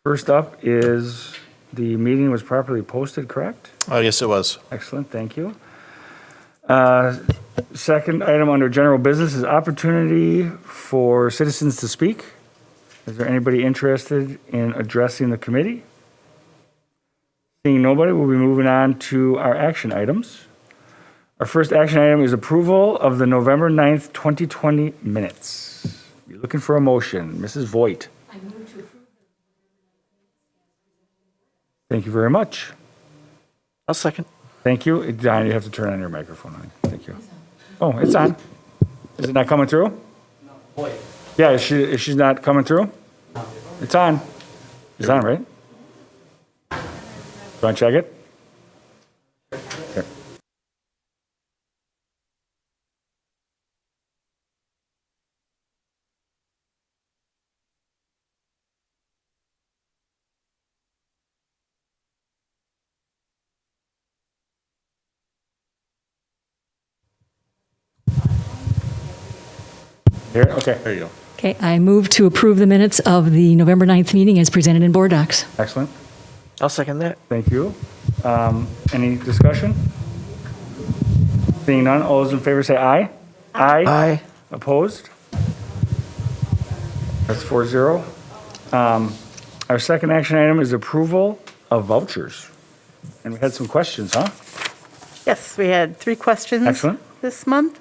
First up is the meeting was properly posted, correct? Oh, yes, it was. Excellent, thank you. Second item under general business is opportunity for citizens to speak. Is there anybody interested in addressing the committee? Seeing nobody, we'll be moving on to our action items. Our first action item is approval of the November 9th, 2020 minutes. You're looking for a motion. Mrs. Voigt. I move to approve. Thank you very much. I'll second. Thank you. Don, you have to turn on your microphone. Thank you. Oh, it's on. Is it not coming through? No, boy. Yeah, is she's not coming through? No. It's on. It's on, right? You want to check it? Here. Here, okay. There you go. Okay, I move to approve the minutes of the November 9th meeting as presented in board docs. Excellent. I'll second that. Thank you. Any discussion? Seeing none, all those in favor say aye. Aye. Aye. Opposed? That's 4-0. Our second action item is approval of vouchers. And we had some questions, huh? Yes, we had 3 questions. Excellent. This month.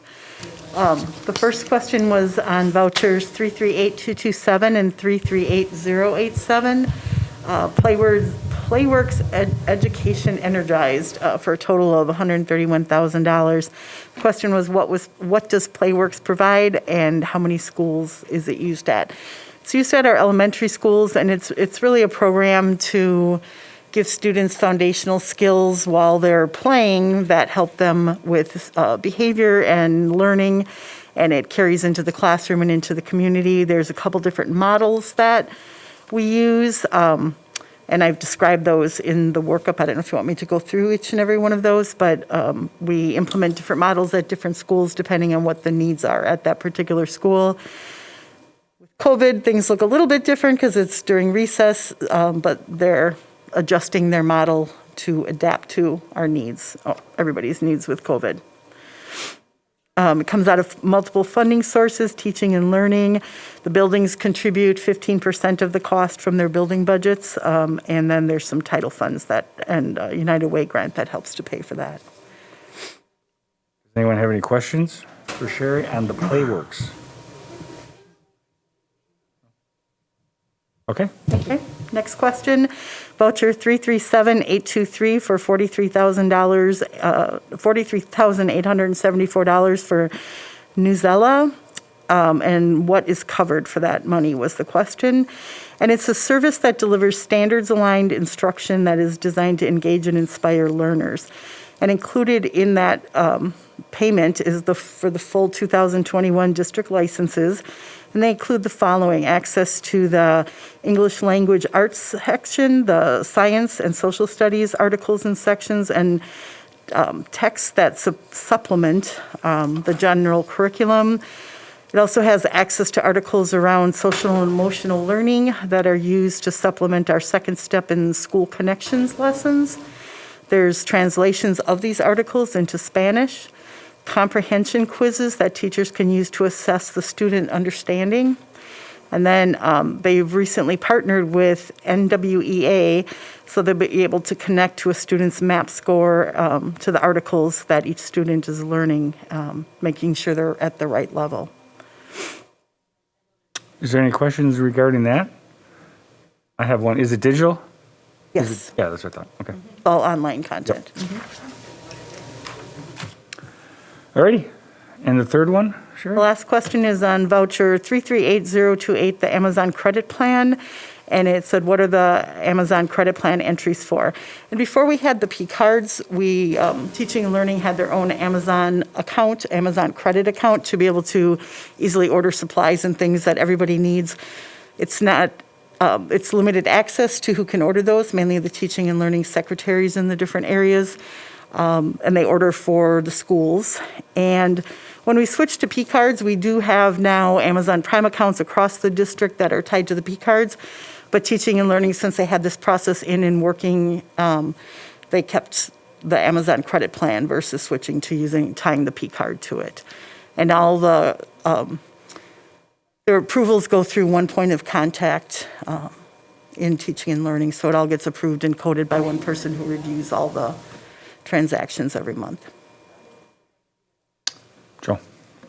The first question was on vouchers 338227 and 338087. Playworks Education Energized for a total of $131,000. The question was what does Playworks provide and how many schools is it used at? It's used at our elementary schools, and it's really a program to give students foundational skills while they're playing that help them with behavior and learning, and it carries into the classroom and into the community. There's a couple different models that we use, and I've described those in the workup. I don't know if you want me to go through each and every one of those, but we implement different models at different schools depending on what the needs are at that particular school. With COVID, things look a little bit different because it's during recess, but they're adjusting their model to adapt to our needs, everybody's needs with COVID. It comes out of multiple funding sources, teaching and learning. The buildings contribute 15% of the cost from their building budgets, and then there's some title funds and United Way grant that helps to pay for that. Does anyone have any questions for Sherry on the Playworks? Okay. Okay, next question. Voucher 337823 for $43,874 for Newsella. And what is covered for that money was the question. And it's a service that delivers standards-aligned instruction that is designed to engage and inspire learners. And included in that payment is for the full 2021 district licenses. And they include the following: access to the English language arts section, the science and social studies articles and sections, and texts that supplement the general curriculum. It also has access to articles around social and emotional learning that are used to supplement our second step in school connections lessons. There's translations of these articles into Spanish, comprehension quizzes that teachers can use to assess the student understanding. And then they've recently partnered with NWEA, so they'll be able to connect to a student's MAP score to the articles that each student is learning, making sure they're at the right level. Is there any questions regarding that? I have one. Is it digital? Yes, Yeah, that's what I thought. Okay. all online content. All righty. And the third one, Sherry? The last question is on voucher 338028, the Amazon credit plan. And it said, what are the Amazon credit plan entries for? And before we had the P cards, Teaching and Learning had their own Amazon account, Amazon credit account, to be able to easily order supplies and things that everybody needs. It's not, it's limited access to who can order those, mainly the teaching and learning secretaries in the different areas. And they order for the schools. And When we switch to P cards, we do have now Amazon Prime accounts across the district that are tied to the P cards. But teaching and learning, since they had this process in and working, they kept the Amazon credit plan versus switching to tying the P card to it. And all their approvals go through one point of contact in teaching and learning. So it all gets approved and coded by one person who reviews all the transactions every month. Joe?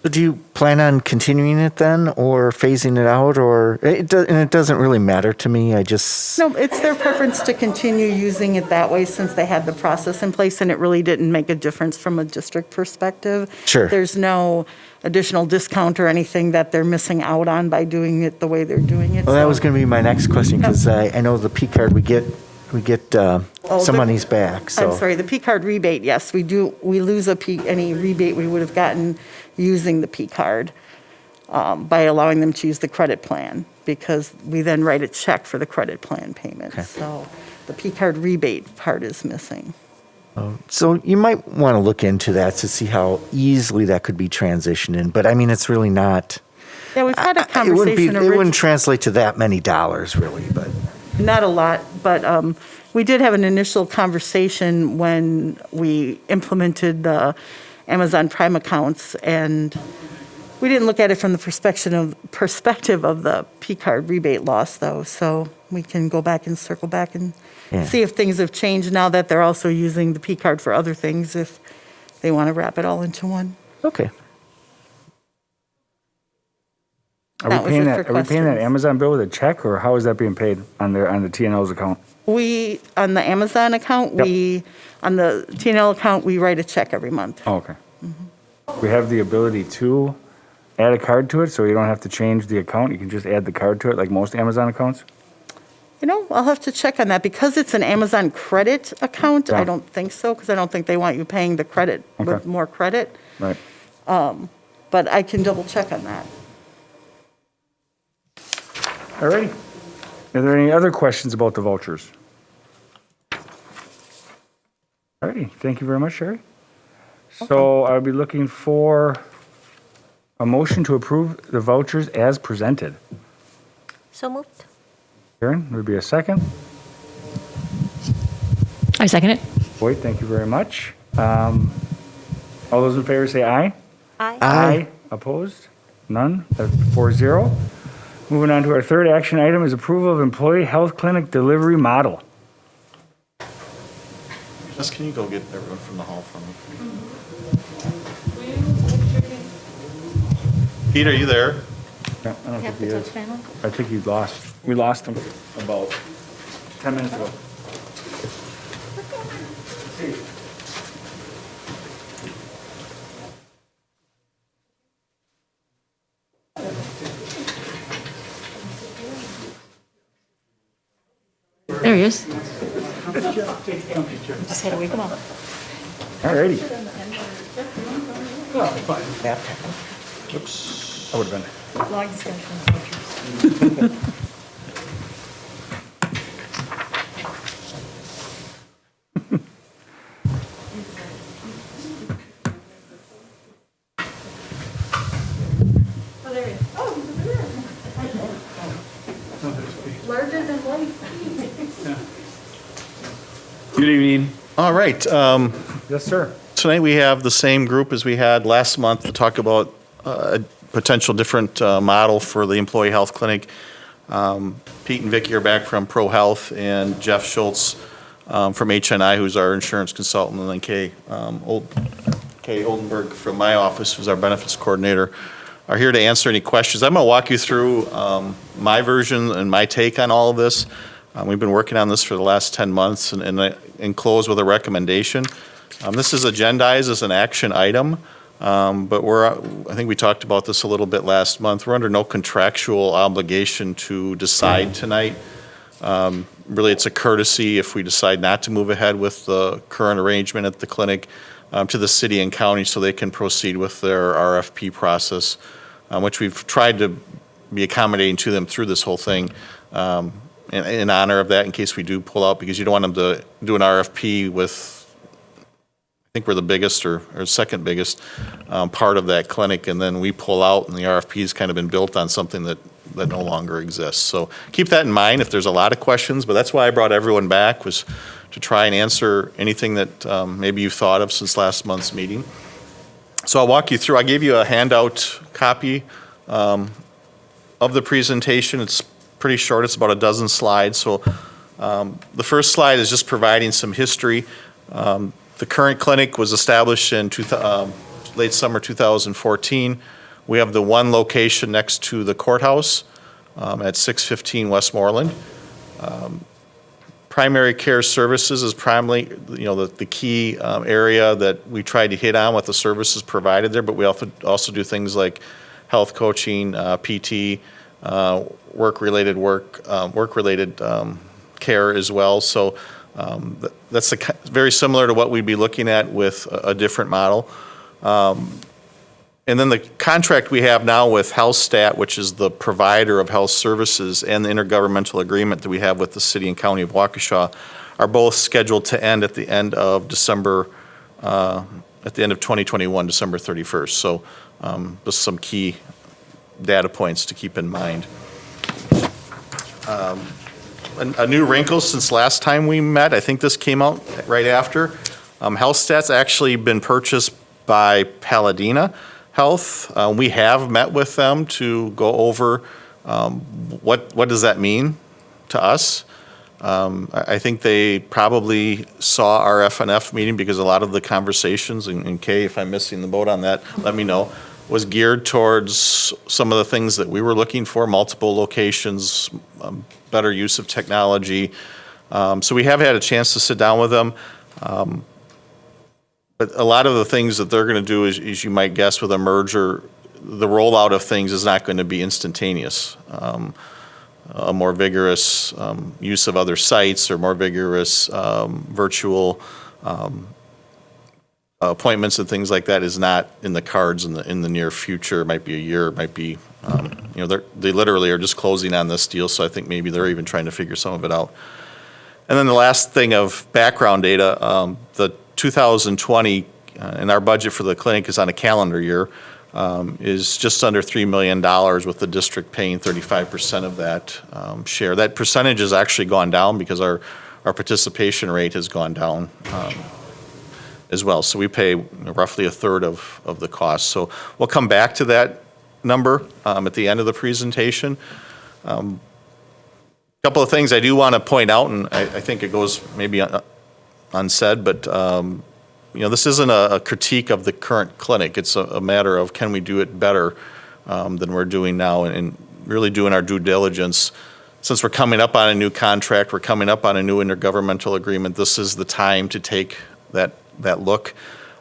So do you plan on continuing it then, or phasing it out, or and it doesn't really matter to me? I just No, it's their preference to continue using it that way since they had the process in place, and it really didn't make a difference from a district perspective. Sure. There's no additional discount or anything that they're missing out on by doing it the way they're doing it. Well, that so- was going to be my next question, because I know the P card we get some the- monies back. So I'm sorry, the P card rebate, yes, we do. We lose any rebate we would have gotten using the P card by allowing them to use the credit plan, because we then write a check for the credit plan payment. Okay. So the P card rebate part is missing. So you might want to look into that to see how easily that could be transitioned in. But I mean, it's really not. Yeah, we've had a It wouldn't conversation. it wouldn't translate to that many dollars, really. But Not a lot, but we did have an initial conversation when we implemented the Amazon Prime accounts, and we didn't look at it from the perspective of the P card rebate loss, though. So we can go back and circle back and see if things have changed now that they're also using the P card for other things, if they want to wrap it all into one. okay. Are That we was paying it that, for are we paying that questions. Amazon bill with a check, or how is that being paid on the T&L's account? We, on the Amazon account, Yep. on the T&L account, we write a check every month. Oh, okay. We have the ability to add a card to it, so you don't have to change the account. You can just add the card to it like most Amazon accounts? You know, I'll have to check on that. Because it's an Amazon credit account, Yeah. I don't think so, because I don't think they want you paying the credit with Okay. more credit. Right. But I can double check on that. All righty. Are there any other questions about the vouchers? All righty. Thank you very much, Sherry. So I'll be looking for a motion to approve the vouchers as presented. So moved. Karen, would be a second. I second it. Boyd, thank you very much. All those in favor say aye. Aye. Aye. Opposed? None? That's 4-0. Moving on to our third action item is approval of employee health clinic delivery model. Just can you go get everyone from the hall for me? Pete, are you there? No, I don't think he is. I think we lost him about 10 minutes ago. There he is. Just had to wake him up. All righty. Oops. I would have been. Long discussion. Good evening. All right. Yes, sir. Tonight we have the same group as we had last month to talk about a potential different model for the employee health clinic. Pete and Vicki are back from ProHealth, and Jeff Schultz from HNI, who's our insurance consultant, and then Kay Oldenburg from my office, who's our benefits coordinator, are here to answer any questions. I'm going to walk you through my version and my take on all of this. We've been working on this for the last 10 months and close with a recommendation. This is agendized as an action item, but I think we talked about this a little bit last month. We're under no contractual obligation to decide tonight. Really, it's a courtesy if we decide not to move ahead with the current arrangement at the clinic to the city and county so they can proceed with their RFP process, which we've tried to be accommodating to them through this whole thing. In honor of that, in case we do pull out, because you don't want them to do an RFP with, I think we're the biggest or second biggest part of that clinic, and then we pull out, and the RFP's kind of been built on something that no longer exists. So keep that in mind if there's a lot of questions, but that's why I brought everyone back, was to try and answer anything that maybe you've thought of since last month's meeting. So I'll walk you through. I gave you a handout copy of the presentation. It's pretty short. It's about a dozen slides. So the first slide is just providing some history. The current clinic was established in late summer 2014. We have the one location next to the courthouse at 615 Westmoreland. Primary care services is primarily, the key area that we tried to hit on with the services provided there, but we also do things like health coaching, PT, work-related care as well. So that's very similar to what we'd be looking at with a different model. And then the contract we have now with HealthStat, which is the provider of health services, and the intergovernmental agreement that we have with the city and county of Waukesha are both scheduled to end at the end of December, at the end of 2021, December 31st. So just some key data points to keep in mind. A new wrinkle since last time we met, I think this came out right after. HealthStat's actually been purchased by Paladina Health. We have met with them to go over what does that mean to us. I think they probably saw our FNF meeting because a lot of the conversations, and Kay, if I'm missing the boat on that, let me know, was geared towards some of the things that we were looking for, multiple locations, better use of technology. So we have had a chance to sit down with them. But a lot of the things that they're going to do is, as you might guess, with a merger, the rollout of things is not going to be instantaneous. A more vigorous use of other sites or more vigorous virtual appointments and things like that is not in the cards in the near future. It might be a year, it might be, they literally are just closing on this deal, so I think maybe they're even trying to figure some of it out. And then the last thing of background data, the 2020, and our budget for the clinic is on a calendar year, is just under $3 million, with the district paying 35% of that share. That percentage has actually gone down because our participation rate has gone down as well. So we pay roughly a third of the cost. So we'll come back to that number at the end of the presentation. A couple of things I do want to point out, and I think it goes maybe unsaid, but this isn't a critique of the current clinic. It's a matter of, can we do it better than we're doing now, and really doing our due diligence. Since we're coming up on a new contract, we're coming up on a new intergovernmental agreement, this is the time to take that look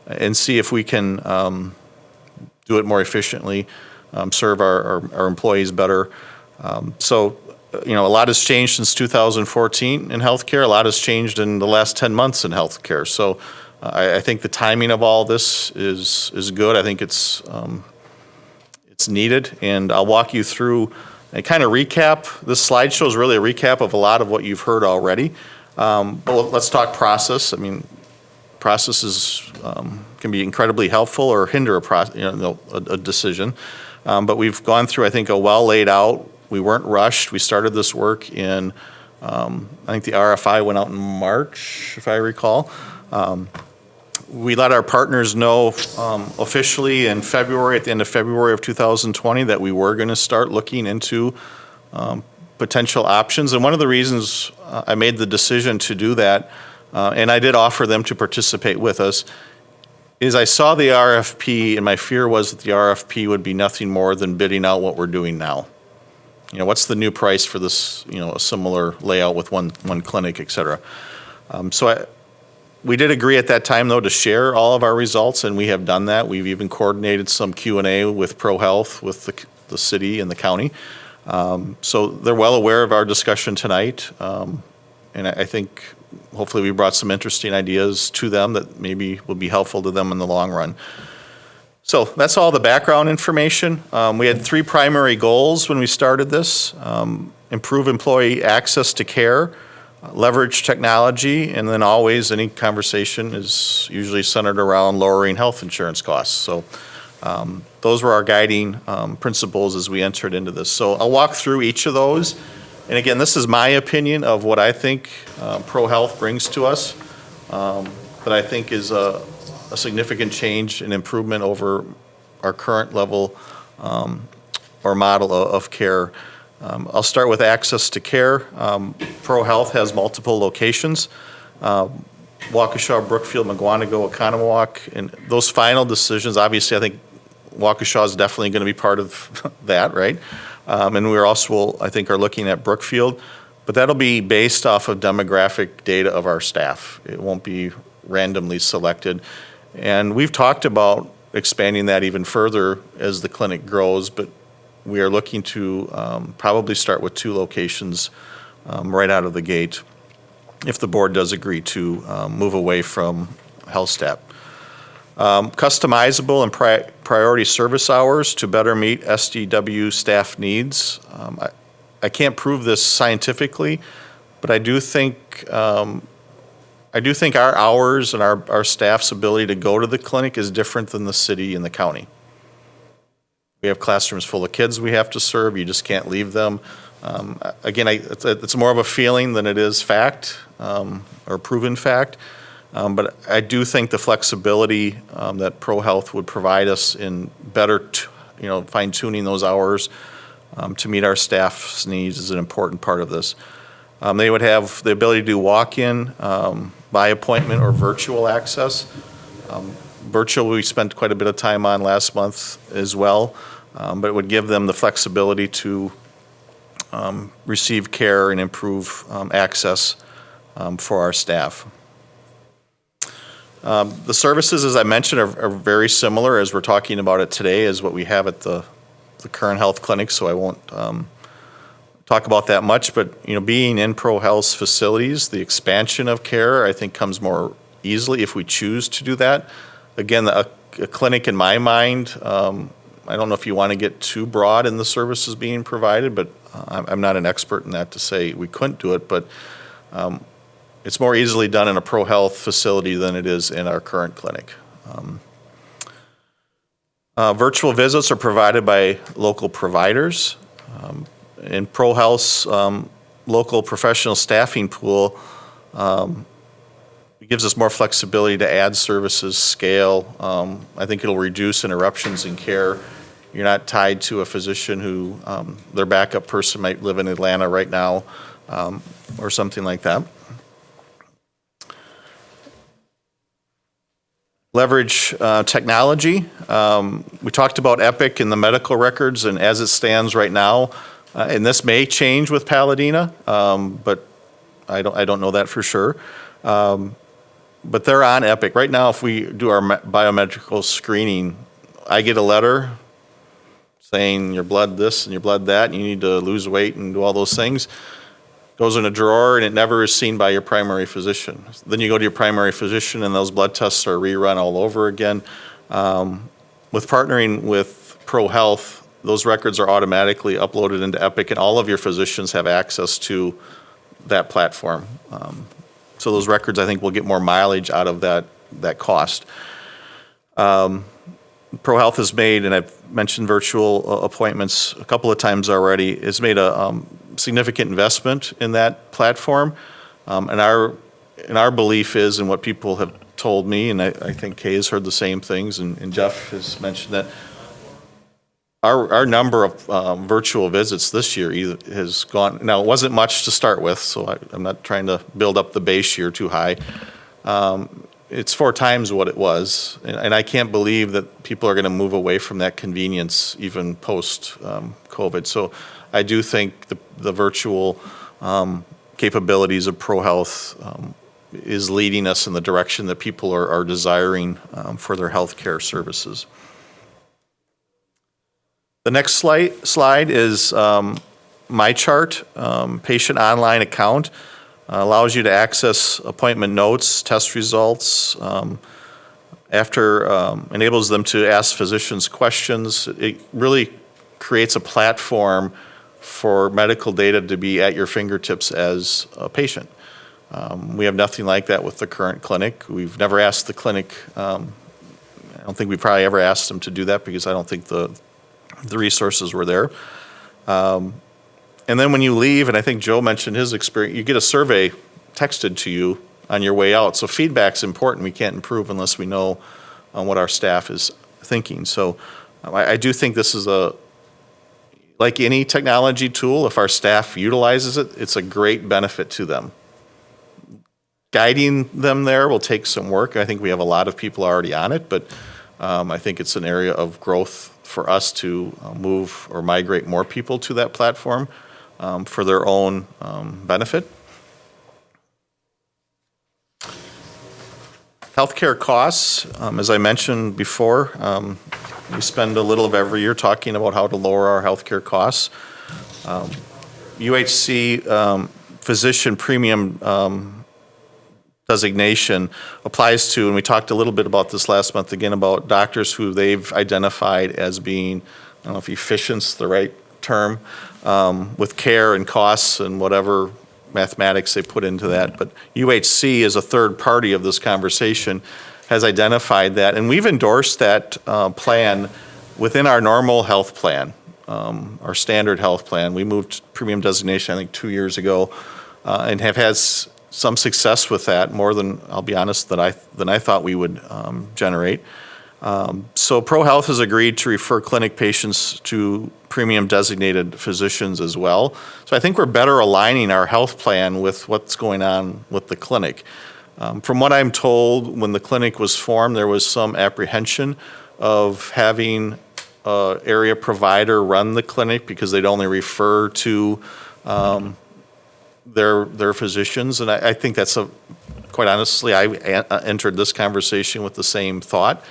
and see if we can do it more efficiently, serve our employees better. So a lot has changed since 2014 in healthcare. A lot has changed in the last 10 months in healthcare. So I think the timing of all this is good. I think it's needed, and I'll walk you through and kind of recap. This slideshow is really a recap of a lot of what you've heard already. But let's talk process. I mean, processes can be incredibly helpful or hinder a decision. But we've gone through, I think, a well laid out. We weren't rushed. We started this work in, I think the RFI went out in March, if I recall. We let our partners know officially in February, at the end of February of 2020, that we were going to start looking into potential options. And one of the reasons I made the decision to do that, and I did offer them to participate with us, is I saw the RFP, and my fear was that the RFP would be nothing more than bidding out what we're doing now. What's the new price for this, a similar layout with one clinic, et cetera. We did agree at that time, though, to share all of our results, and we have done that. We've even coordinated some Q&A with ProHealth, with the city and the county. So they're well aware of our discussion tonight, and I think hopefully we brought some interesting ideas to them that maybe will be helpful to them in the long run. So that's all the background information. We had 3 primary goals when we started this. Improve employee access to care, leverage technology, and then always any conversation is usually centered around lowering health insurance costs. So those were our guiding principles as we entered into this. So I'll walk through each of those. And again, this is my opinion of what I think ProHealth brings to us, that I think is a significant change and improvement over our current level or model of care. I'll start with access to care. ProHealth has multiple locations. Waukesha, Brookfield, Mugwanago, Oconomowoc, and those final decisions, obviously I think Waukesha is definitely going to be part of that, right? And we're also, I think, are looking at Brookfield, but that'll be based off of demographic data of our staff. It won't be randomly selected. And we've talked about expanding that even further as the clinic grows, but we are looking to probably start with 2 locations right out of the gate if the board does agree to move away from HealthStat. Customizable and priority service hours to better meet SDW staff needs. I can't prove this scientifically, but I do think our hours and our staff's ability to go to the clinic is different than the city and the county. We have classrooms full of kids we have to serve. You just can't leave them. Again, it's more of a feeling than it is fact or proven fact. But I do think the flexibility that ProHealth would provide us in better, fine-tuning those hours to meet our staff's needs is an important part of this. They would have the ability to do walk-in, by appointment, or virtual access. Virtual, we spent quite a bit of time on last month as well, but it would give them the flexibility to receive care and improve access for our staff. The services, as I mentioned, are very similar as we're talking about it today as what we have at the current health clinic, so I won't talk about that much. But being in ProHealth's facilities, the expansion of care, I think, comes more easily if we choose to do that. Again, a clinic, in my mind, I don't know if you want to get too broad in the services being provided, but I'm not an expert in that to say we couldn't do it, but it's more easily done in a ProHealth facility than it is in our current clinic. Virtual visits are provided by local providers. In ProHealth's local professional staffing pool, it gives us more flexibility to add services, scale. I think it'll reduce interruptions in care. You're not tied to a physician who their backup person might live in Atlanta right now or something like that. Leverage technology. We talked about Epic and the medical records, and as it stands right now, and this may change with Paladina, but I don't know that for sure. But they're on Epic. Right now, if we do our biometrical screening, I get a letter saying your blood this and your blood that, and you need to lose weight and do all those things. Goes in a drawer, and it never is seen by your primary physician. Then you go to your primary physician, and those blood tests are rerun all over again. With partnering with ProHealth, those records are automatically uploaded into Epic, and all of your physicians have access to that platform. So those records, I think, will get more mileage out of that cost. ProHealth has made, and I've mentioned virtual appointments a couple of times already, has made a significant investment in that platform. And our belief is, and what people have told me, and I think Kay has heard the same things, and Jeff has mentioned that, our number of virtual visits this year has gone, now it wasn't much to start with, so I'm not trying to build up the base year too high. It's 4 times what it was, and I can't believe that people are going to move away from that convenience even post COVID. So I do think the virtual capabilities of ProHealth is leading us in the direction that people are desiring for their healthcare services. The next slide is my chart, patient online account. Allows you to access appointment notes, test results, enables them to ask physicians questions. It really creates a platform for medical data to be at your fingertips as a patient. We have nothing like that with the current clinic. We've never asked the clinic, I don't think we probably ever asked them to do that because I don't think the resources were there. And then when you leave, and I think Joe mentioned his experience, you get a survey texted to you on your way out. So feedback's important. We can't improve unless we know what our staff is thinking. So I do think this is like any technology tool, if our staff utilizes it, it's a great benefit to them. Guiding them there will take some work. I think we have a lot of people already on it, but I think it's an area of growth for us to move or migrate more people to that platform for their own benefit. Healthcare costs, as I mentioned before, we spend a little of every year talking about how to lower our healthcare costs. UHC physician premium designation applies to, and we talked a little bit about this last month again, about doctors who they've identified as being, I don't know if efficient's the right term, with care and costs and whatever mathematics they put into that. But UHC, as a third party of this conversation, has identified that, and we've endorsed that plan within our normal health plan, our standard health plan. We moved premium designation, I think, 2 years ago, and have had some success with that, more than, I'll be honest, than I thought we would generate. So ProHealth has agreed to refer clinic patients to premium designated physicians as well. So I think we're better aligning our health plan with what's going on with the clinic. From what I'm told, when the clinic was formed, there was some apprehension of having an area provider run the clinic because they'd only refer to their physicians. And I think that's quite honestly, I entered this conversation with the same thought.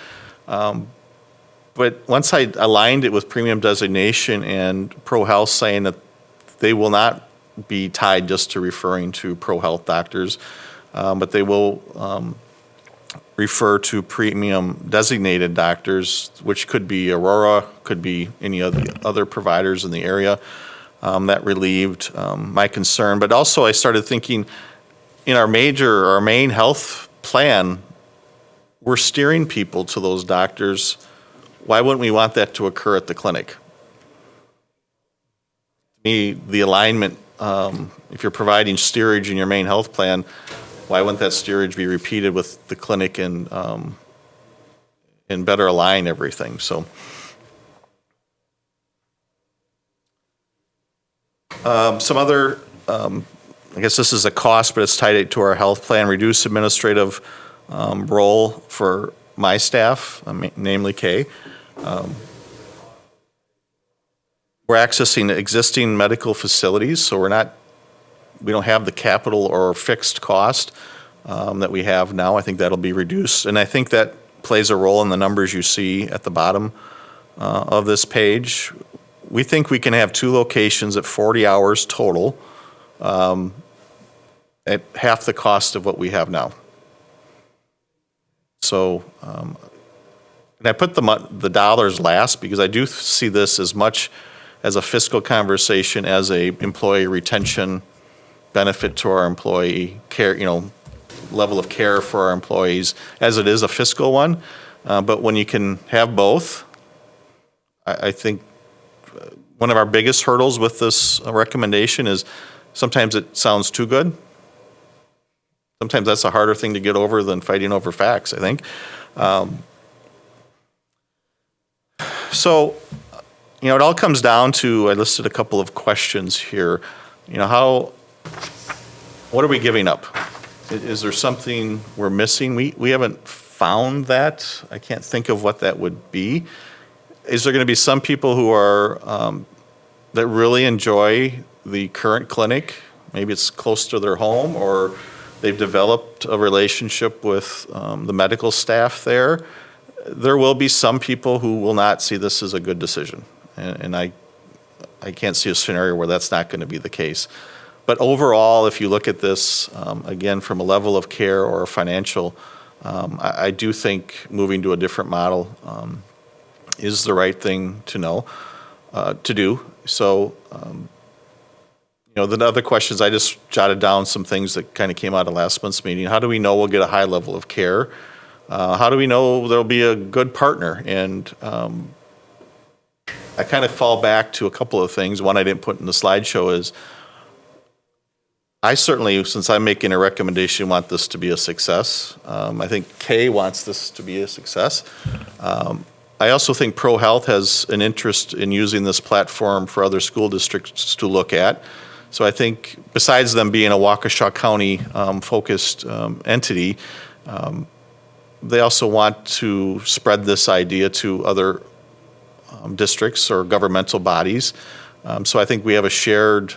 But once I aligned it with premium designation and ProHealth saying that they will not be tied just to referring to ProHealth doctors, but they will refer to premium designated doctors, which could be Aurora, could be any other providers in the area. That relieved my concern. But also I started thinking in our main health plan, we're steering people to those doctors. Why wouldn't we want that to occur at the clinic? To me, the alignment, if you're providing steerage in your main health plan, why wouldn't that steerage be repeated with the clinic and better align everything? So, some other, I guess this is a cost, but it's tied to our health plan, reduce administrative role for my staff, namely Kay. We're accessing existing medical facilities, so we don't have the capital or fixed cost that we have now. I think that'll be reduced, and I think that plays a role in the numbers you see at the bottom of this page. We think we can have 2 locations at 40 hours total at half the cost of what we have now. So, and I put the dollars last because I do see this as much as a fiscal conversation as a employee retention benefit to our employee care, level of care for our employees, as it is a fiscal one. But when you can have both, I think one of our biggest hurdles with this recommendation is sometimes it sounds too good. Sometimes that's a harder thing to get over than fighting over facts, I think. So, it all comes down to, I listed a couple of questions here. What are we giving up? Is there something we're missing? We haven't found that. I can't think of what that would be. Is there going to be some people who are, that really enjoy the current clinic? Maybe it's close to their home, or they've developed a relationship with the medical staff there. There will be some people who will not see this as a good decision. And I can't see a scenario where that's not going to be the case. But overall, if you look at this, again, from a level of care or a financial, I do think moving to a different model is the right thing to do. So, the other questions, I just jotted down some things that kind of came out of last month's meeting. How do we know we'll get a high level of care? How do we know there'll be a good partner? And I kind of fall back to a couple of things. One I didn't put in the slideshow is I certainly, since I'm making a recommendation, want this to be a success. I think Kay wants this to be a success. I also think ProHealth has an interest in using this platform for other school districts to look at. So I think besides them being a Waukesha County focused entity, they also want to spread this idea to other districts or governmental bodies. So I think we have a shared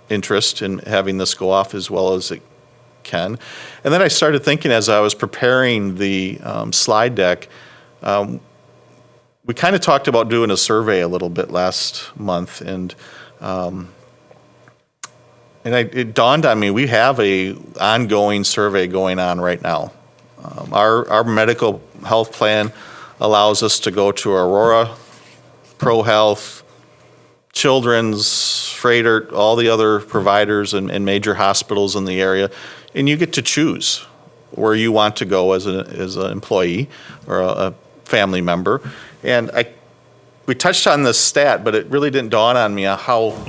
interest in having this go off as well as it can. And then I started thinking as I was preparing the slide deck, we kind of talked about doing a survey a little bit last month, and it dawned on me we have a ongoing survey going on right now. Our medical health plan allows us to go to Aurora, ProHealth, Children's, Freighter, all the other providers and major hospitals in the area, and you get to choose where you want to go as an employee or a family member. And we touched on this stat, but it really didn't dawn on me how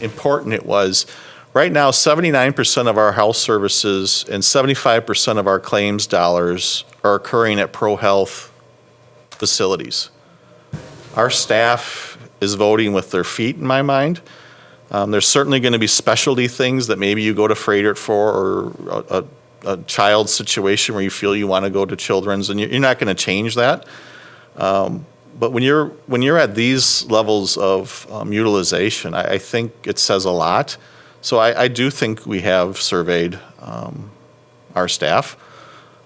important it was. Right now, 79% of our health services and 75% of our claims dollars are occurring at ProHealth facilities. Our staff is voting with their feet, in my mind. There's certainly going to be specialty things that maybe you go to Freighter for, or a child situation where you feel you want to go to Children's, and you're not going to change that. But when you're at these levels of utilization, I think it says a lot. So I do think we have surveyed our staff,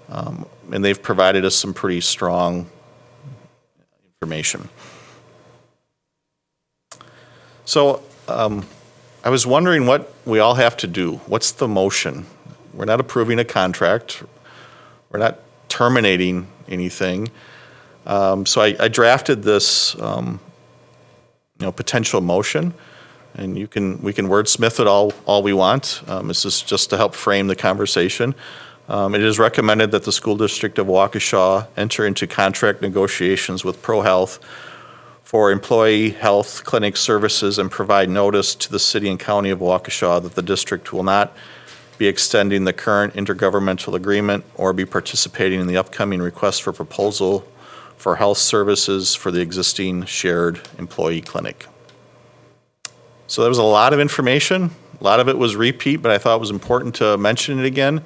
and they've provided us some pretty strong information. So I was wondering what we all have to do. What's the motion? We're not approving a contract. We're not terminating anything. So I drafted this, potential motion, and we can wordsmith it all we want. This is just to help frame the conversation. It is recommended that the school district of Waukesha enter into contract negotiations with ProHealth for employee health clinic services and provide notice to the city and county of Waukesha that the district will not be extending the current intergovernmental agreement or be participating in the upcoming request for proposal for health services for the existing shared employee clinic. So there was a lot of information. A lot of it was repeat, but I thought it was important to mention it again.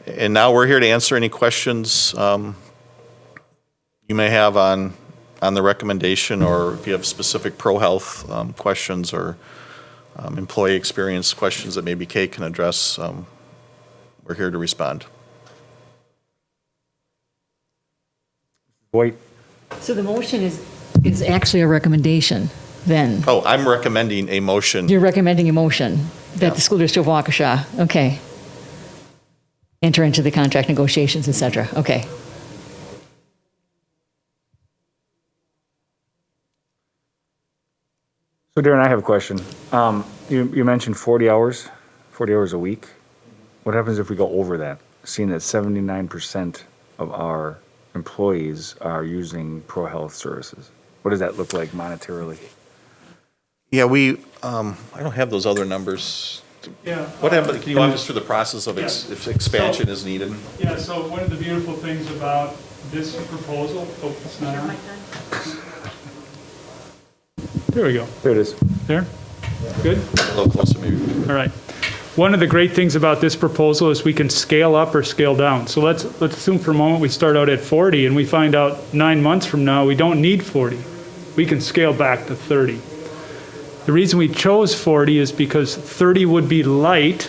And now we're here to answer any questions you may have on the recommendation, or if you have specific ProHealth questions or employee experience questions that maybe Kate can address, we're here to respond. Wait, So the motion is actually a recommendation, then? Oh, I'm recommending a motion. You're recommending a motion that Yeah. the school district of Waukesha, okay, enter into the contract negotiations, et cetera, okay. so Darren, I have a question. You mentioned 40 hours a week. What happens if we go over that, seeing that 79% of our employees are using ProHealth services? What does that look like monetarily? Yeah, I don't have those other numbers. Yeah. What happened, can you walk us through the process of Yeah. if expansion is needed? Yeah, so one of the beautiful things about this proposal, oh, it's not on. There we go. There it is. There? Good? A little closer, maybe. All right. One of the great things about this proposal is we can scale up or scale down. So let's assume for a moment we start out at 40 and we find out 9 months from now we don't need 40. We can scale back to 30. The reason we chose 40 is because 30 would be light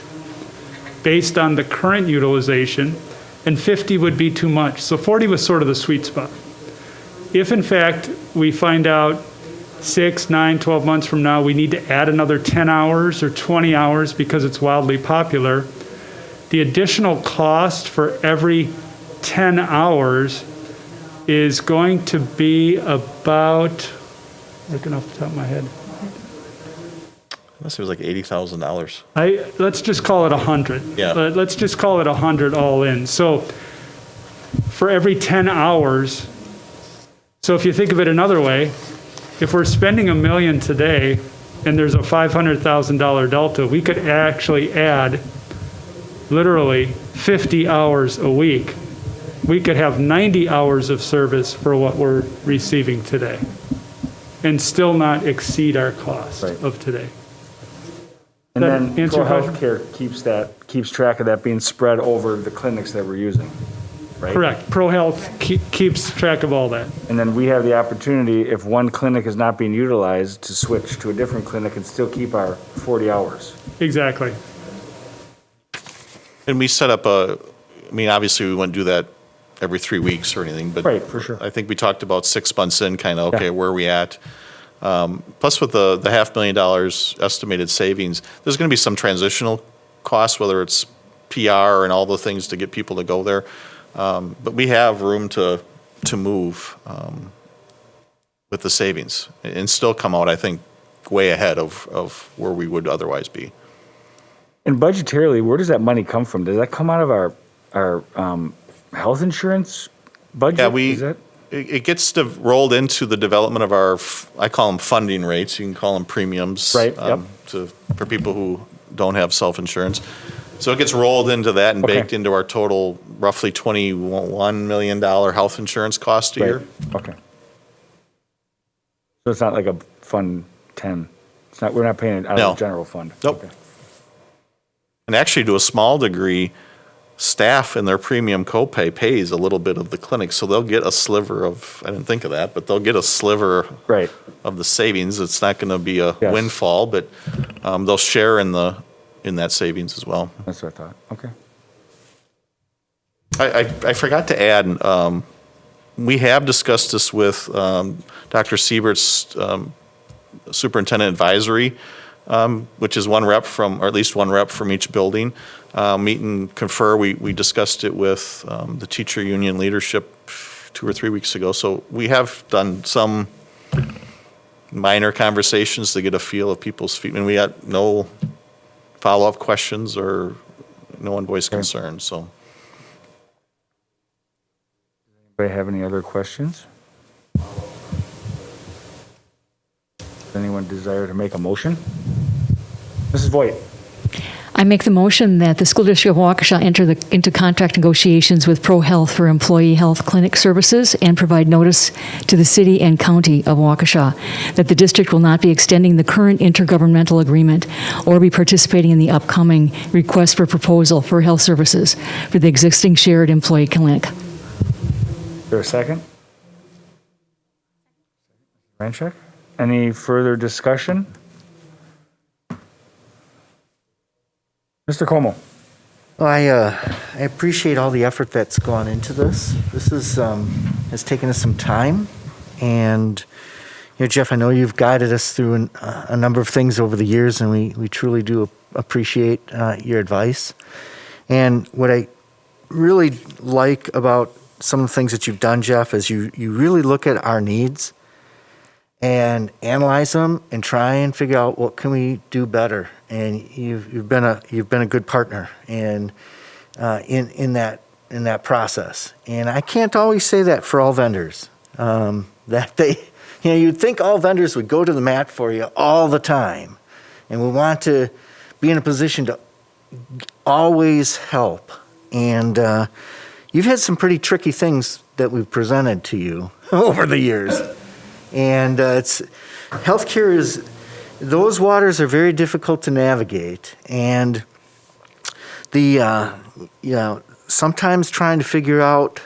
based on the current utilization, and 50 would be too much. So 40 was sort of the sweet spot. If in fact we find out 6, 9, 12 months from now we need to add another 10 hours or 20 hours because it's wildly popular, the additional cost for every 10 hours is going to be about, looking off the top of my head, Unless it was like $80,000. Let's just call it 100. Yeah. Let's just call it 100 all in. So for every 10 hours, so if you think of it another way, if we're spending $1 million today and there's a $500,000 delta, we could actually add literally 50 hours a week. We could have 90 hours of service for what we're receiving today and still not exceed our cost Right. of today. And That then answer how- ProHealth keeps track of that being spread over the clinics that we're using, right? Correct. ProHealth keeps track of all that. And then we have the opportunity, if one clinic is not being utilized, to switch to a different clinic and still keep our 40 hours. Exactly. And we set up obviously we wouldn't do that every 3 weeks or anything, but. Right, for sure. I think we talked about 6 months in, kind of, okay, Yeah. where are we at? Plus with the $500,000 estimated savings, there's going to be some transitional costs, whether it's PR and all the things to get people to go there. But we have room to move with the savings and still come out, I think, way ahead of where we would otherwise be. And budgetarily, where does that money come from? Does that come out of our health insurance budget? Yeah, Is that- it gets rolled into the development of our, I call them funding rates, you can call them premiums. Right, yep. For people who don't have self-insurance. So it gets rolled into that and Okay. baked into our total roughly $21 million health insurance cost a year. Right, okay. So it's not like a Fund 10? It's not, we're not paying it out No. of the general fund? Nope. Okay. And actually, to a small degree, staff and their premium copay pays a little bit of the clinic, so they'll get a sliver of, I didn't think of that, but they'll get a sliver Right. of the savings. It's not going to be a Yes. windfall, but they'll share in that savings as well. That's what I thought. Okay. I forgot to add, we have discussed this with Dr. Siebert's superintendent advisory, which is one rep from, or at least one rep from each building. Meet and confer, we discussed it with the teacher union leadership 2 or 3 weeks ago. So we have done some minor conversations to get a feel of people's feet. And we had no follow-up questions or no one voiced concern, so. Anybody have any other questions? Does anyone desire to make a motion? Mrs. Voigt? I make the motion that the School District of Waukesha enter into contract negotiations with ProHealth for employee health clinic services and provide notice to the city and county of Waukesha that the district will not be extending the current intergovernmental agreement or be participating in the upcoming request for proposal for health services for the existing shared employee clinic. Is there a second? Ranchak? Any further discussion? Mr. Como? Well, I appreciate all the effort that's gone into this. This is has taken us some time, and Jeff, I know you've guided us through a number of things over the years, and we truly do appreciate your advice. And what I really like about some of the things that you've done, Jeff, is you really look at our needs and analyze them and try and figure out what can we do better. And you've been a good partner and in that process. And I can't always say that for all vendors. That they, you'd think all vendors would go to the mat for you all the time, and we want to be in a position to always help. And you've had some pretty tricky things that we've presented to you over the years. And healthcare is, those waters are very difficult to navigate. And sometimes trying to figure out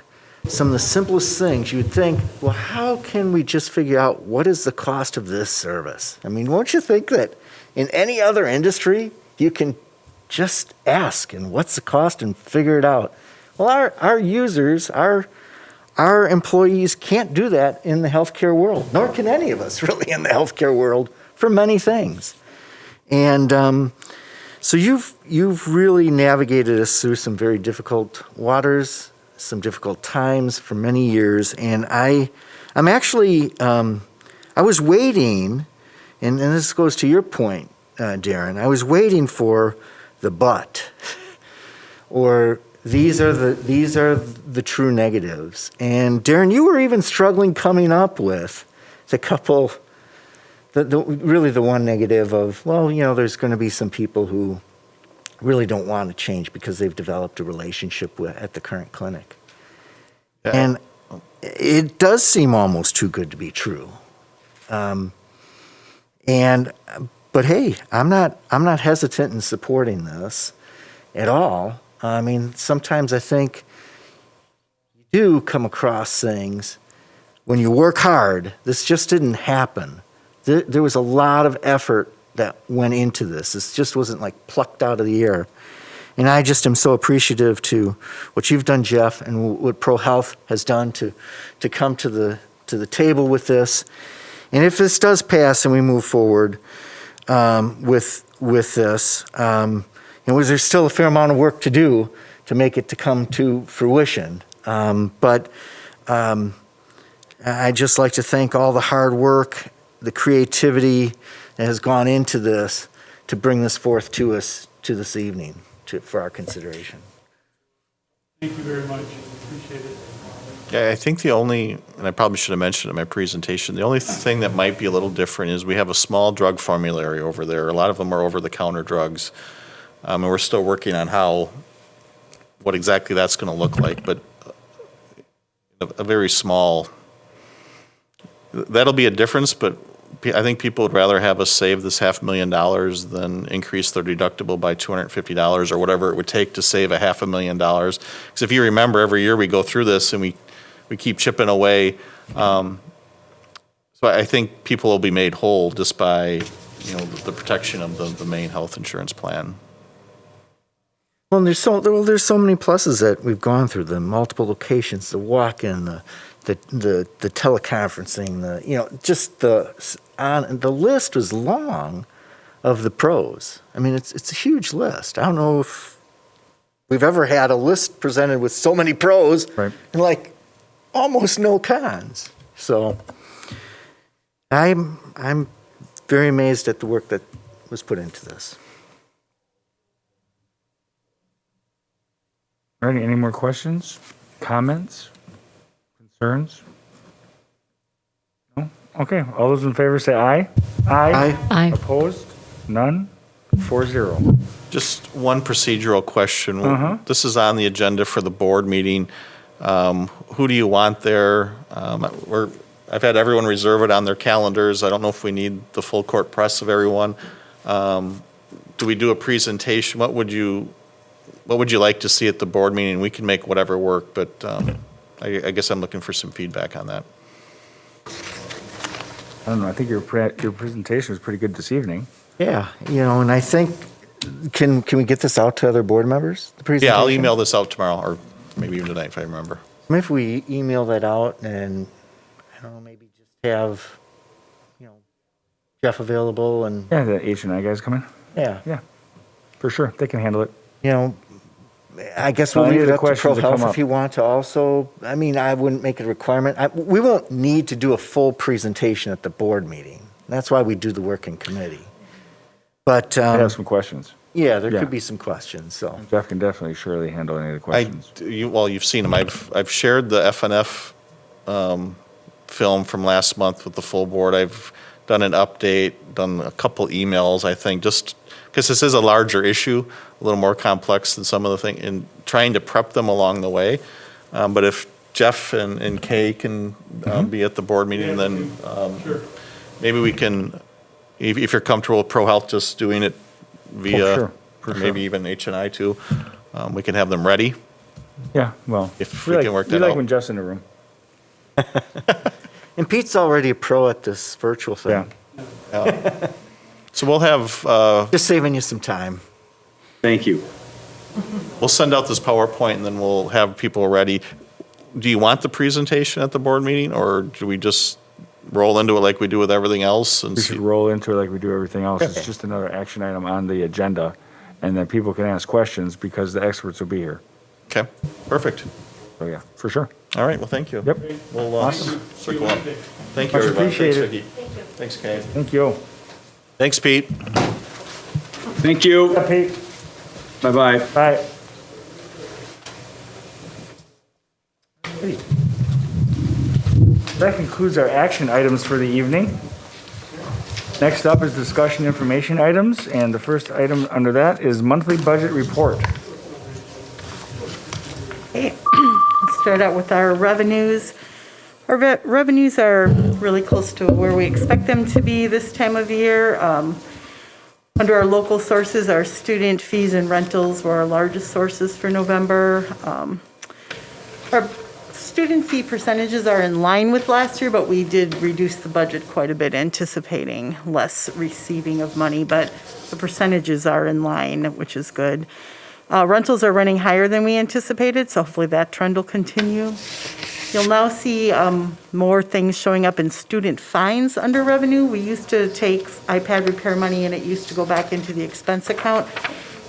some of the simplest things, you'd think, well, how can we just figure out what is the cost of this service? I mean, won't you think that in any other industry, you can just ask, and what's the cost, and figure it out? Well, our users, our employees can't do that in the healthcare world, nor can any of us really in the healthcare world for many things. And so you've really navigated us through some very difficult waters, some difficult times for many years. And I'm actually, I was waiting, and this goes to your point, Darren. I was waiting for the but, or these are the true negatives. And Darren, you were even struggling coming up with the couple, really the one negative of, well, you know, there's going to be some people who really don't want to change because they've developed a relationship at the current clinic. Yeah. And it does seem almost too good to be true. But hey, I'm not hesitant in supporting this at all. I mean, sometimes I think you do come across things when you work hard. This just didn't happen. There was a lot of effort that went into this. This just wasn't like plucked out of the air. And I just am so appreciative to what you've done, Jeff, and what ProHealth has done to come to the table with this. And if this does pass and we move forward with this, there's still a fair amount of work to do to make it to come to fruition. But I'd just like to thank all the hard work, the creativity that has gone into this to bring this forth to us to this evening for our consideration. Thank you very much. Appreciate it. Yeah, I think the only, and I probably should have mentioned it in my presentation, the only thing that might be a little different is we have a small drug formulary over there. A lot of them are over-the-counter drugs. And we're still working on what exactly that's going to look like, but a very small, that'll be a difference, but I think people would rather have us save this $500,000 than increase their deductible by $250 or whatever it would take to save $500,000. Because if you remember, every year we go through this and we keep chipping away. So I think people will be made whole just by, the protection of the main health insurance plan. Well, there's so many pluses that we've gone through, the multiple locations, the walk-in, the teleconferencing, the list was long of the pros. I mean, it's a huge list. I don't know if we've ever had a list presented with so many pros Right. and almost no cons. So I'm very amazed at the work that was put into this. All right, any more questions, comments, concerns? No? Okay, all those in favor say aye. Aye. Aye. Opposed? None? 4-0. Just one procedural question. This is on the agenda for the board meeting. Who do you want there? I've had everyone reserve it on their calendars. I don't know if we need the full court press of everyone. Do we do a presentation? What would you like to see at the board meeting? We can make whatever work, but I guess I'm looking for some feedback on that. I don't know, I think your presentation was pretty good this evening. Yeah, and I think, can we get this out to other board members, the presentation? Yeah, I'll email this out tomorrow, or maybe even tonight if I remember. Maybe if we email that out and, I don't know, maybe just have, Jeff available and, Yeah, the H&I guys come in? yeah, Yeah, for sure, they can handle it. I guess we'll Any leave of it the up to questions that come ProHealth up. if you want to also, I wouldn't make it a requirement. We won't need to do a full presentation at the board meeting. That's why we do the work in committee. But, I have some questions. yeah, there Yeah. could be some questions, so. Jeff can definitely surely handle any of the questions. You've seen them. I've shared the FNF film from last month with the full board. I've done an update, done a couple emails, I think, just because this is a larger issue, a little more complex than some of the things, and trying to prep them along the way. But if Jeff and Kay can be at the board meeting, then Sure. maybe we can, if you're comfortable with ProHealth, just doing it via, sure, for or maybe even H&I too, we can have them ready. Yeah, well, If we can work that we like out. when Jeff's in the room. And Pete's already a pro at this virtual Yeah. thing. So we'll have, Just saving you some time. Thank you. we'll send out this PowerPoint and then we'll have people ready. Do you want the presentation at the board meeting, or do we just roll into it like we do with everything else? And We see? should roll into it like we do everything else. It's just another action item on the agenda, and then people can ask questions because the experts will be here. Okay, perfect. So, yeah, for sure. All right, well, thank you. Yep. We'll circle up. Thank you, Much everybody. Thanks, appreciated. Vicki. Thanks, Kay. Thank you. Thanks, Pete. Thank you. Pete. Bye-bye. Bye. That concludes our action items for the evening. Next up is discussion information items, and the first item under that is monthly budget report. Okay, let's start out with our revenues. Our revenues are really close to where we expect them to be this time of year. Under our local sources, our student fees and rentals were our largest sources for November. Our student fee percentages are in line with last year, but we did reduce the budget quite a bit, anticipating less receiving of money, but the percentages are in line, which is good. Rentals are running higher than we anticipated, so hopefully that trend will continue. You'll now see more things showing up in student fines under revenue. We used to take iPad repair money and it used to go back into the expense account,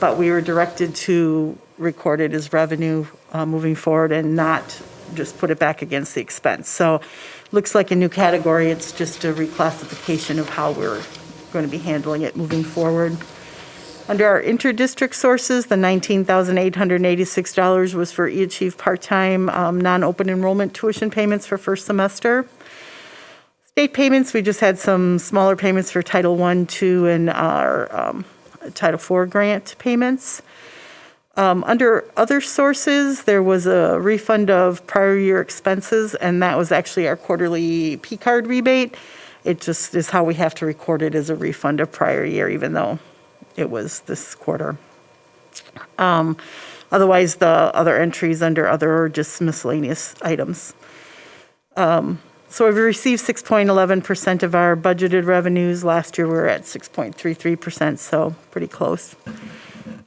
but we were directed to record it as revenue moving forward and not just put it back against the expense. So looks like a new category. It's just a reclassification of how we're going to be handling it moving forward. Under our interdistrict sources, the $19,886 was for eAchieve part-time non-open enrollment tuition payments for first semester. State payments, we just had some smaller payments for Title I, II, and our Title IV grant payments. Under other sources, there was a refund of prior year expenses, and that was actually our quarterly P-card rebate. It just is how we have to record it as a refund of prior year, even though it was this quarter. Otherwise, the other entries under other are just miscellaneous items. So we've received 6.11% of our budgeted revenues. Last year, we were at 6.33%, so pretty close.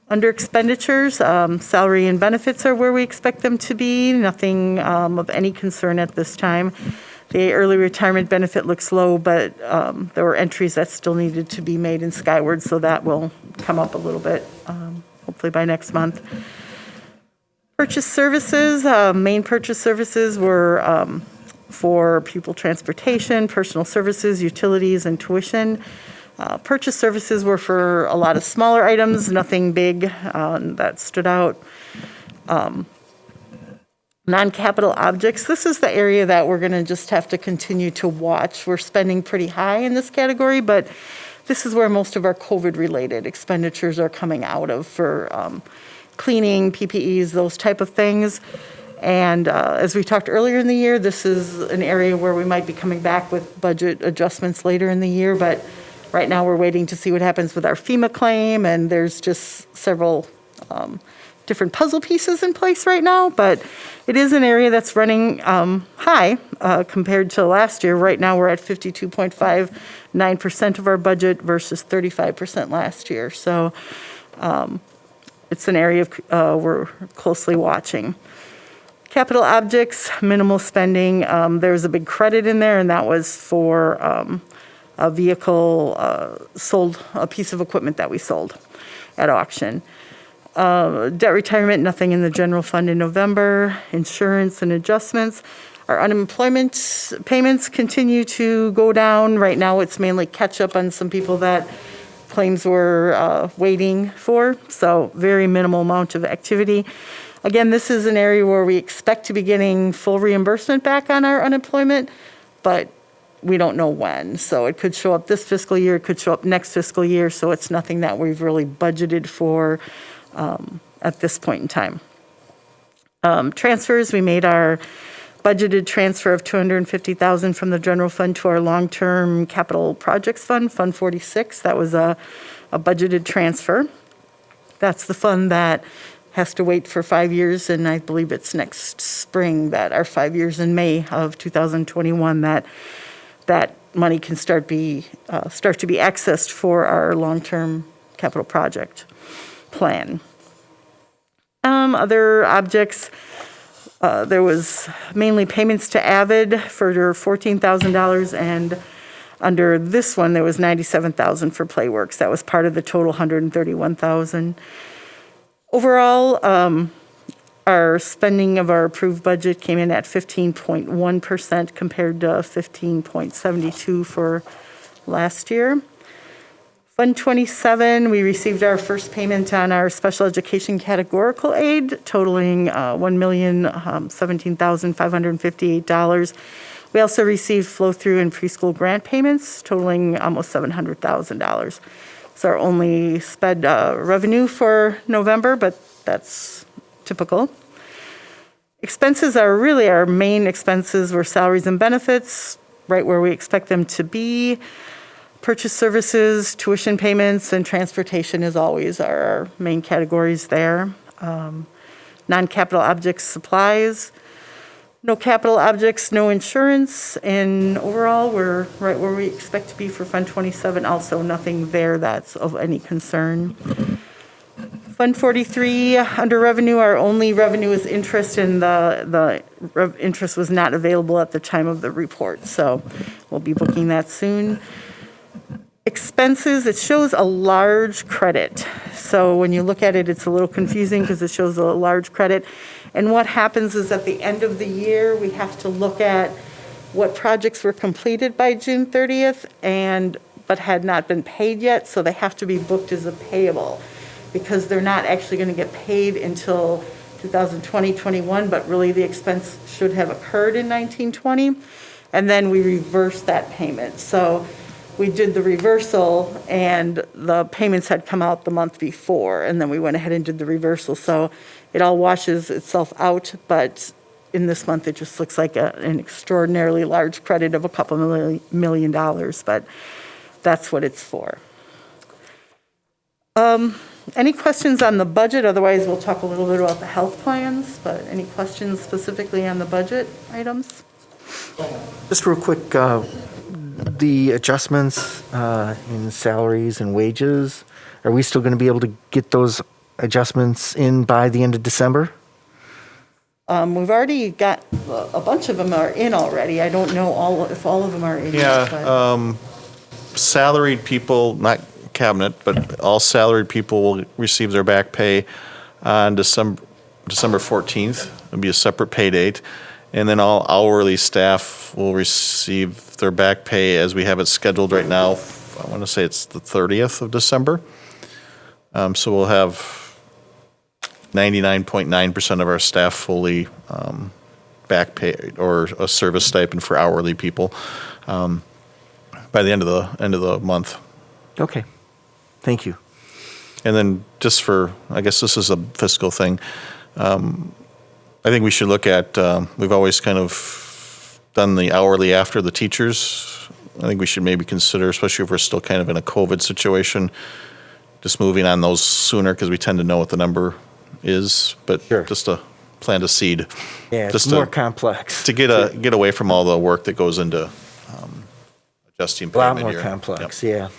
Under expenditures, salary and benefits are where we expect them to be. Nothing of any concern at this time. The early retirement benefit looks low, but there were entries that still needed to be made in Skyward, so that will come up a little bit, hopefully by next month. Purchase services, main purchase services were for pupil transportation, personal services, utilities, and tuition. Purchase services were for a lot of smaller items, nothing big that stood out. Non-capital objects, this is the area that we're going to just have to continue to watch. We're spending pretty high in this category, but this is where most of our COVID-related expenditures are coming out of for cleaning, PPEs, those type of things. And as we talked earlier in the year, this is an area where we might be coming back with budget adjustments later in the year, but right now we're waiting to see what happens with our FEMA claim, and there's just several different puzzle pieces in place right now, but it is an area that's running high compared to last year. Right now, we're at 52.59% of our budget versus 35% last year. So it's an area we're closely watching. Capital objects, minimal spending. There's a big credit in there, and that was for a vehicle sold, a piece of equipment that we sold at auction. Debt retirement, nothing in the general fund in November. Insurance and adjustments. Our unemployment payments continue to go down. Right now, it's mainly catch up on some people that claims were waiting for. So very minimal amount of activity. Again, this is an area where we expect to be getting full reimbursement back on our unemployment, but we don't know when. So it could show up this fiscal year, it could show up next fiscal year. So it's nothing that we've really budgeted for at this point in time. Transfers, we made our budgeted transfer of $250,000 from the general fund to our long-term capital projects fund, Fund 46. That was a budgeted transfer. That's the fund that has to wait for 5 years, and I believe it's next spring that our 5 years in May of 2021 that money can start to be accessed for our long-term capital project plan. Other objects, there was mainly payments to Avid for $14,000, and under this one, there was $97,000 for Playworks. That was part of the total $131,000. Overall, our spending of our approved budget came in at 15.1% compared to 15.72% for last year. Fund 27, we received our first payment on our special education categorical aid totaling $1,017,558. We also received flow-through and preschool grant payments totaling almost $700,000. It's our only sped revenue for November, but that's typical. Expenses are really our main expenses were salaries and benefits, right where we expect them to be. Purchase services, tuition payments, and transportation as always are our main categories there. Non-capital objects, supplies, no capital objects, no insurance, and overall, we're right where we expect to be for Fund 27. Also, nothing there that's of any concern. Fund 43, under revenue, our only revenue is interest, and the interest was not available at the time of the report, so we'll be booking that soon. Expenses, it shows a large credit. So when you look at it, it's a little confusing because it shows a large credit. And what happens is at the end of the year, we have to look at what projects were completed by June 30th but had not been paid yet, so they have to be booked as a payable because they're not actually going to get paid until 2020-21, but really the expense should have occurred in 1920. And then we reverse that payment. So we did the reversal and the payments had come out the month before, and then we went ahead and did the reversal. So it all washes itself out, but in this month it just looks like an extraordinarily large credit of a couple million dollars, but that's what it's for. Any questions on the budget? Otherwise, we'll talk a little bit about the health plans, but any questions specifically on the budget items? Just real quick, the adjustments in salaries and wages, are we still going to be able to get those adjustments in by the end of December? We've already got, a bunch of them are in already. I don't know if all of them are in yet, but- Yeah, salaried people, not cabinet, but all salaried people will receive their back pay on December 14th. It'll be a separate pay date. And then all hourly staff will receive their back pay as we have it scheduled right now. I want to say it's the 30th of December. So we'll have 99.9% of our staff fully back pay or a service stipend for hourly people by the end of the month. Okay, thank you. And then just for, I guess this is a fiscal thing. I think we should look at, we've always kind of done the hourly after the teachers. I think we should maybe consider, especially if we're still kind of in a COVID situation, just moving on those sooner because we tend to know what the number is, but Sure. just to plant a seed. Yeah, it's just more complex. to get away from all the work that goes into adjusting A pay lot mid-year. more complex, Yep. yeah.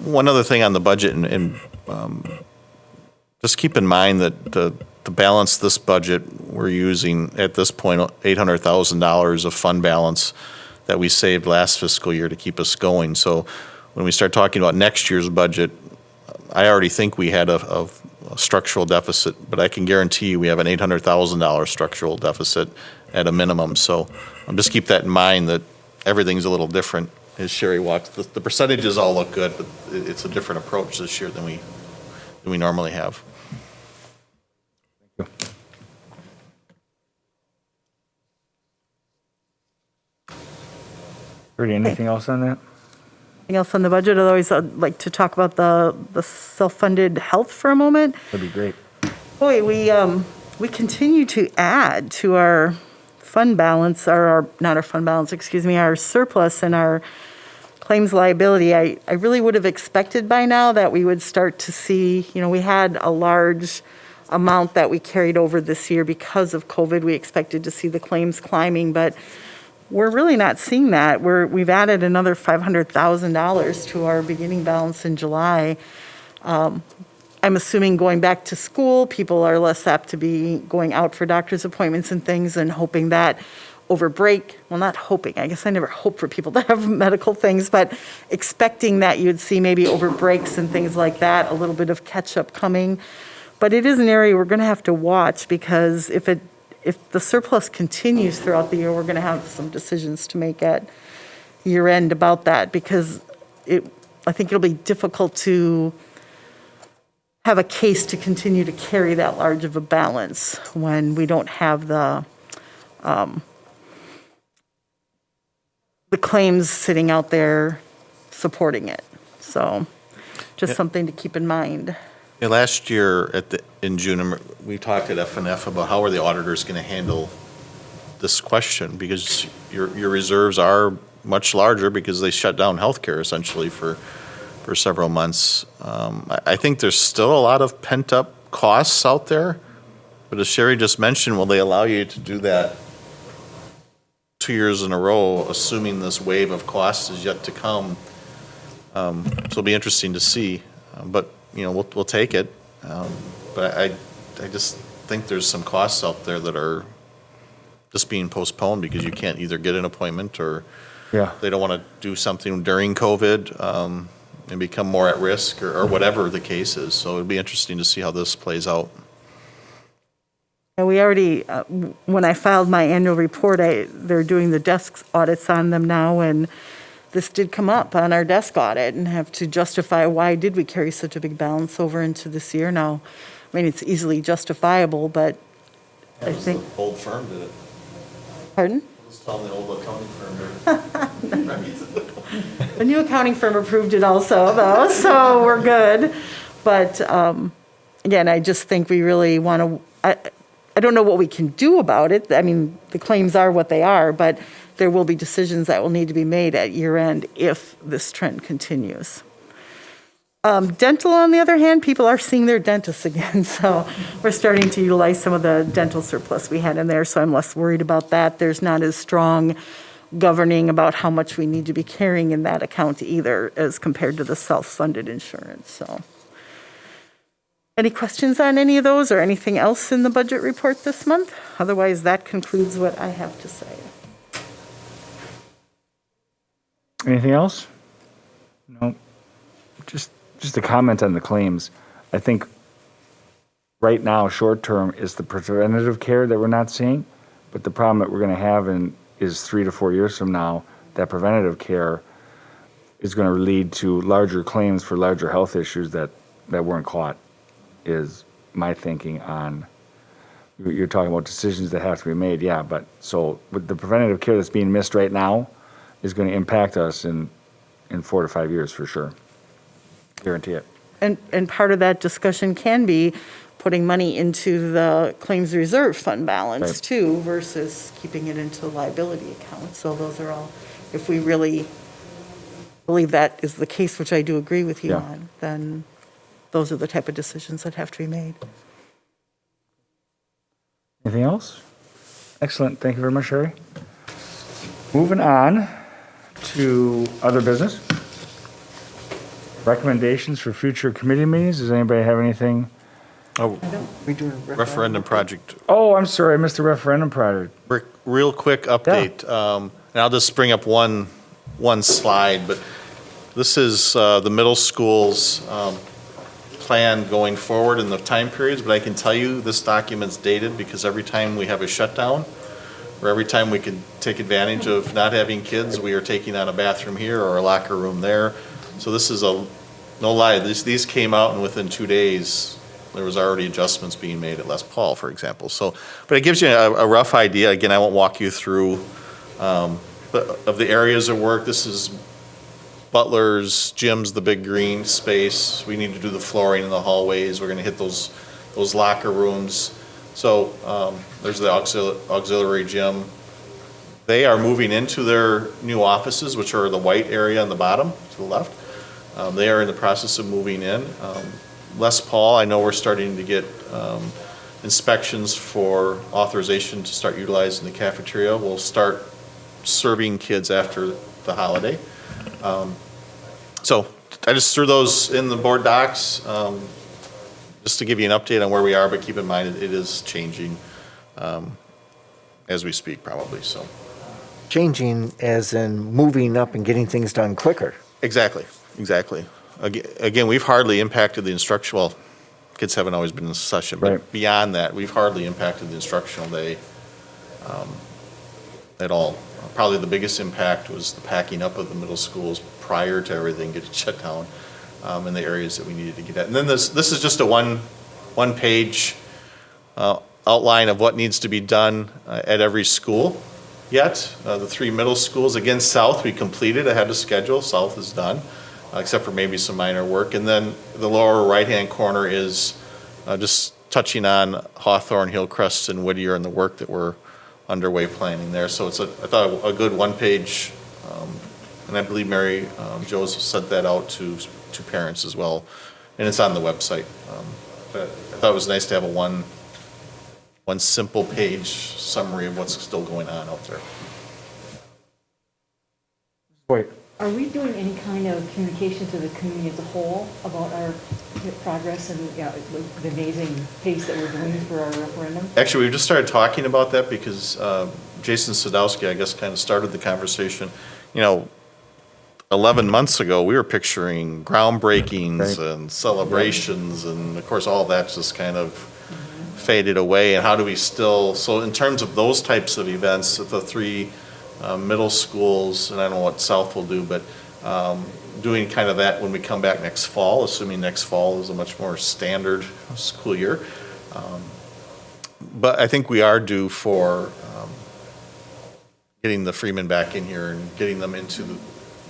One other thing on the budget, and just keep in mind that to balance this budget, we're using at this point $800,000 of fund balance that we saved last fiscal year to keep us going. So when we start talking about next year's budget, I already think we had a structural deficit, but I can guarantee you we have an $800,000 structural deficit at a minimum. So just keep that in mind that everything's a little different. As Sherry walks, the percentages all look good, but it's a different approach this year than we normally have. Rudy, anything else on that? Anything else on the budget? Otherwise, I'd like to talk about the self-funded health for a moment. That'd be great. Boy, we continue to add to our fund balance, not our fund balance, excuse me, our surplus and our claims liability. I really would have expected by now that we would start to see, we had a large amount that we carried over this year because of COVID. We expected to see the claims climbing, but we're really not seeing that. We've added another $500,000 to our beginning balance in July. I'm assuming going back to school, people are less apt to be going out for doctor's appointments and things and hoping that over break, well, not hoping, I guess I never hope for people to have medical things, but expecting that you'd see maybe over breaks and things like that, a little bit of catch up coming. But it is an area we're going to have to watch because if it if the surplus continues throughout the year, we're going to have some decisions to make at year end about that, because I think it'll be difficult to have a case to continue to carry that large of a balance when we don't have the claims sitting out there supporting it. So just something to keep in mind. Yeah, last year in June, we talked at FNF about how are the auditors going to handle this question, because your reserves are much larger because they shut down healthcare essentially for several months. I think there's still a lot of pent-up costs out there, but as Sherry just mentioned, will they allow you to do that 2 years in a row, assuming this wave of costs is yet to come? So it'll be interesting to see, but we'll take it. But I just think there's some costs out there that are just being postponed because you can't either get an appointment or they don't want to do something during COVID and become more at risk or whatever the case is. So it'll be interesting to see how this plays out. And we already, when I filed my annual report, they're doing the desk audits on them now, and this did come up on our desk audit and have to justify why did we carry such a big balance over into this year now. I mean, it's easily justifiable, but I think. The old firm did it. Pardon? I was telling the old accounting firm did it. The new accounting firm approved it also, though, so we're good. But again, I just think we really want to, I don't know what we can do about it. I mean, the claims are what they are, but there will be decisions that will need to be made at year end if this trend continues. Dental, on the other hand, people are seeing their dentists again, so we're starting to utilize some of the dental surplus we had in there, so I'm less worried about that. There's not as strong governing about how much we need to be carrying in that account either as compared to the self-funded insurance, so. Any questions on any of those or anything else in the budget report this month? Otherwise, that concludes what I have to say. Anything else? No. Just a comment on the claims. I think right now, short term, is the preventative care that we're not seeing, but the problem that we're going to have is 3 to 4 years from now, that preventative care is going to lead to larger claims for larger health issues that weren't caught, is my thinking on. You're talking about decisions that have to be made, yeah, but so with the preventative care that's being missed right now is going to impact us in 4 to 5 years for sure. Guarantee it. And part of that discussion can be putting money into the claims reserve fund balance Right. too, versus keeping it into the liability account. So those are all, if we really believe that is the case, which I do agree with you Yeah. on, then those are the type of decisions that have to be made. Anything else? Excellent. Thank you very much, Sherry. Moving on to other business. Recommendations for future committee meetings. Does anybody have anything? Oh, We doing a referendum project. Oh, I'm sorry. I missed the referendum project. Rick, real quick update, and I'll just bring up one slide, but this is the middle school's plan going forward in the time periods, but I can tell you this document's dated because every time we have a shutdown, or every time we could take advantage of not having kids, we are taking on a bathroom here or a locker room there. So this is no lie, these came out and within 2 days, there was already adjustments being made at Les Paul, for example. So, but it gives you a rough idea. Again, I won't walk you through of the areas of work. This is Butler's, Jim's, the big green space. We need to do the flooring in the hallways. We're going to hit those locker rooms. So there's the auxiliary gym. They are moving into their new offices, which are the white area on the bottom to the left. They are in the process of moving in. Les Paul, I know we're starting to get inspections for authorization to start utilizing the cafeteria. We'll start serving kids after the holiday. So I just threw those in the board docs just to give you an update on where we are, but keep in mind it is changing as we speak probably, so. Changing as in moving up and getting things done quicker. Exactly. Again, we've hardly impacted the instruction, well, kids haven't always been in session, but Right. beyond that, we've hardly impacted the instructional day at all. Probably the biggest impact was the packing up of the middle schools prior to everything getting shut down in the areas that we needed to get at. And then this is just a one-page outline of what needs to be done at every school yet. The 3 middle schools, again, South we completed ahead of schedule. South is done, except for maybe some minor work. And then the lower right-hand corner is just touching on Hawthorne, Hillcrest, and Whittier and the work that we're underway planning there. So it's I thought a good one-page, and I believe Mary Jo sent that out to parents as well, and it's on the website. But I thought it was nice to have a one simple page summary of what's still going on out there. Wait, Are we doing any kind of communication to the community as a whole about our progress and the amazing pace that we're doing for our referendum? Actually, we just started talking about that because Jason Sadowski, I guess, kind of started the conversation. 11 months ago, we were picturing groundbreakings and celebrations, and of course, all that just kind of faded away. And how do we still, so in terms of those types of events, the 3 middle schools, and I don't know what South will do, but doing kind of that when we come back next fall, assuming next fall is a much more standard school year. But I think we are due for getting the Freeman back in here and getting them into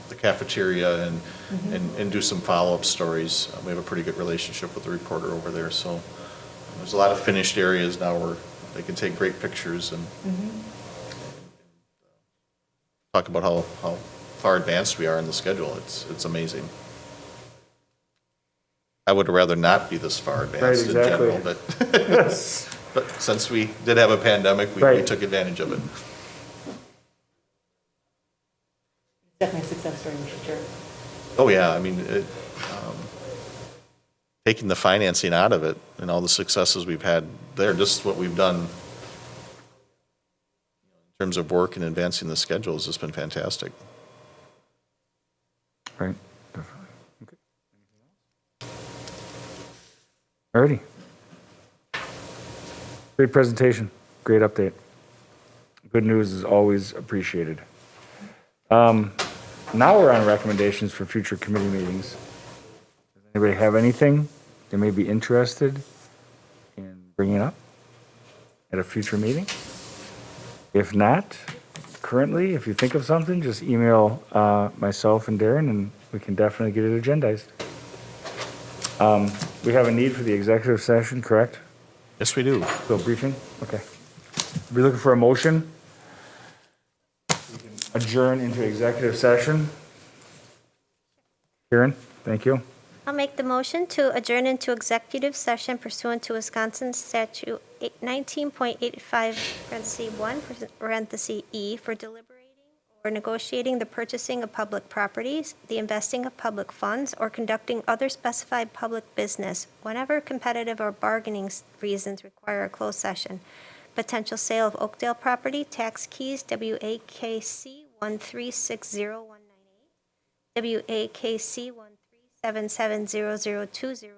the cafeteria and do some follow-up stories. We have a pretty good relationship with the reporter over there, so there's a lot of finished areas now where they can take great pictures and talk about how far advanced we are in the schedule. It's amazing. I would rather not be this far advanced in general, but but since we did have a pandemic, we took advantage of it. Definitely a success story, Mr. Chair. Oh, yeah, I mean, taking the financing out of it and all the successes we've had there, just what we've done in terms of work and advancing the schedule has just been fantastic. right, definitely. Okay. Alrighty. Great presentation, great update. Good news is always appreciated. Now we're on recommendations for future committee meetings. Does anybody have anything they may be interested in bringing up at a future meeting? If not, currently, if you think of something, just email myself and Darren, and we can definitely get it agendized. We have a need for the executive session, correct? Yes, we do. So briefing, okay. We're looking for a motion. Adjourn into executive session. Karen, thank you. I'll make the motion to adjourn into executive session pursuant to Wisconsin Statute 19.85(1) (e) for deliberating or negotiating the purchasing of public properties, the investing of public funds, or conducting other specified public business whenever competitive or bargaining reasons require a closed session. Potential sale of Oakdale property, tax keys, WAKC 1360198, WAKC 137700200,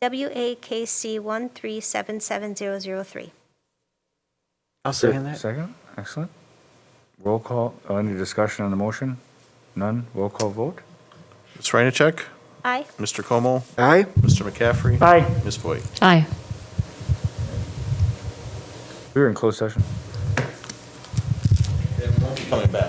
and WAKC 1377003. I'll second that. Second, excellent. Roll call, any discussion on the motion? None, roll call vote? Ms. Reinacek, Aye. Mr. Como, Aye. Mr. McCaffrey. Aye. Ms. Voigt. Aye. We were in closed session. Coming back.